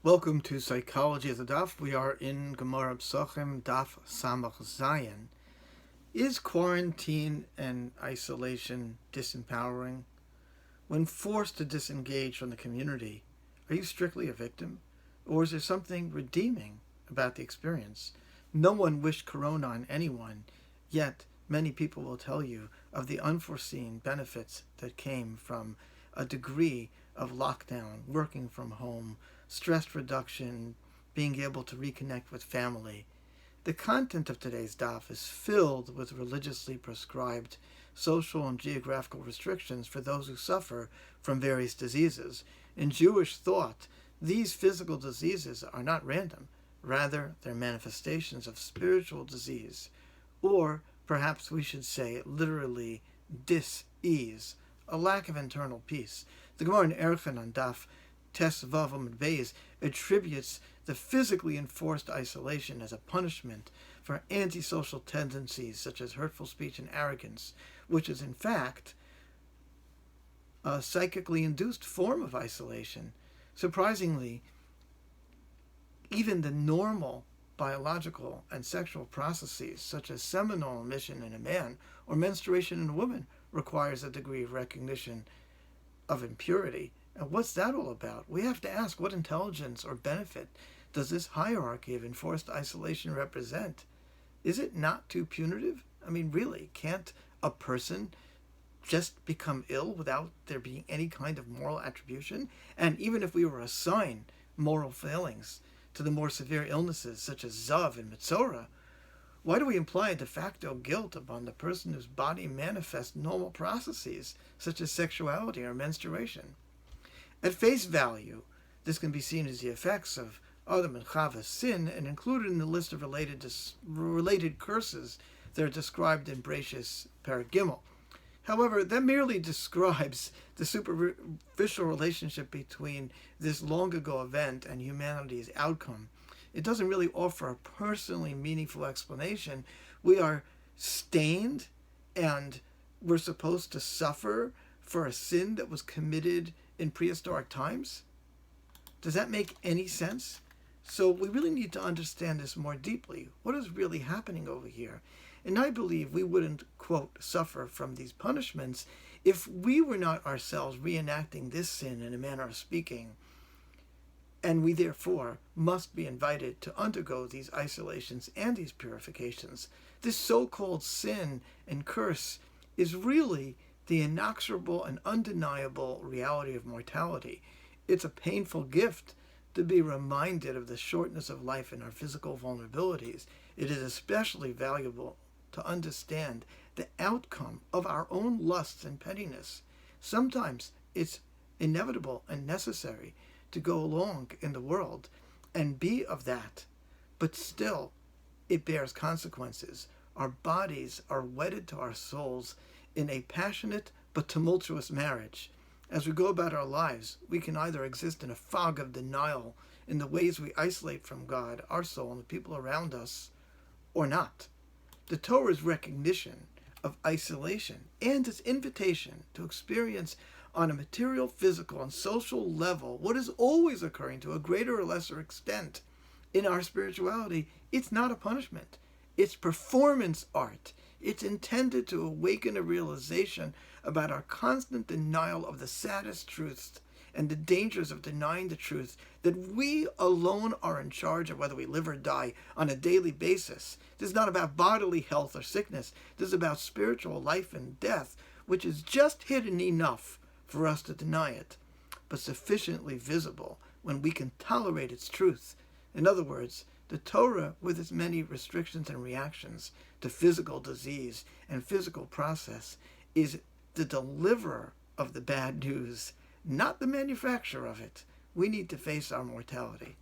Welcome to Psychology of the Daf. We are in Gemara Pesachim, Daf Samach Zayin. Is quarantine and isolation disempowering? When forced to disengage from the community, are you strictly a victim? Or is there something redeeming about the experience? No one wished corona on anyone, yet many people will tell you of the unforeseen benefits that came from a degree of lockdown, working from home, stress reduction, being able to reconnect with family. The content of today's daf is filled with religiously prescribed social and geographical restrictions for those who suffer from various diseases. In Jewish thought, these physical diseases are not random. Rather, they're manifestations of spiritual disease, or perhaps we should say literally dis-ease, a lack of internal peace. The Gemara in Erchan on Daf Tes Vav Amud Beis attributes the physically enforced isolation as a punishment for antisocial tendencies such as hurtful speech and arrogance, which is in fact a psychically induced form of isolation. Surprisingly, even the normal biological and sexual processes such as seminal emission in a man or menstruation in a woman requires a degree of recognition of impurity. And what's that all about? We have to ask, what intelligence or benefit does this hierarchy of enforced isolation represent? Is it not too punitive? I mean, really, can't a person just become ill without there being any kind of moral attribution? And even if we were assign moral failings to the more severe illnesses such as Zav and Metzora, why do we imply a de facto guilt upon the person whose body manifests normal processes such as sexuality or menstruation? At face value, this can be seen as the effects of Adam and Chava's sin and included in the list of related curses that are described in Bereshis Perek Gimel. However, that merely describes the superficial relationship between this long ago event and humanity's outcome. It doesn't really offer a personally meaningful explanation. We are stained and we're supposed to suffer for a sin that was committed in prehistoric times? Does that make any sense? So we really need to understand this more deeply. What is really happening over here? And I believe we wouldn't, quote, suffer from these punishments if we were not ourselves reenacting this sin in a manner of speaking. And we therefore must be invited to undergo these isolations and these purifications. This so-called sin and curse is really the inexorable and undeniable reality of mortality. It's a painful gift to be reminded of the shortness of life and our physical vulnerabilities. It is especially valuable to understand the outcome of our own lusts and pettiness. Sometimes it's inevitable and necessary to go along in the world and be of that, but still it bears consequences. Our bodies are wedded to our souls in a passionate but tumultuous marriage. As we go about our lives, we can either exist in a fog of denial in the ways we isolate from God, our soul, and the people around us, or not. The Torah's recognition of isolation and its invitation to experience on a material, physical, and social level what is always occurring to a greater or lesser extent in our spirituality, it's not a punishment. It's performance art. It's intended to awaken a realization about our constant denial of the saddest truths and the dangers of denying the truth that we alone are in charge of whether we live or die on a daily basis. This is not about bodily health or sickness. This is about spiritual life and death, which is just hidden enough for us to deny it, but sufficiently visible when we can tolerate its truth. In other words, the Torah, with its many restrictions and reactions to physical disease and physical process, is the deliverer of the bad news, not the manufacturer of it. We need to face our mortality.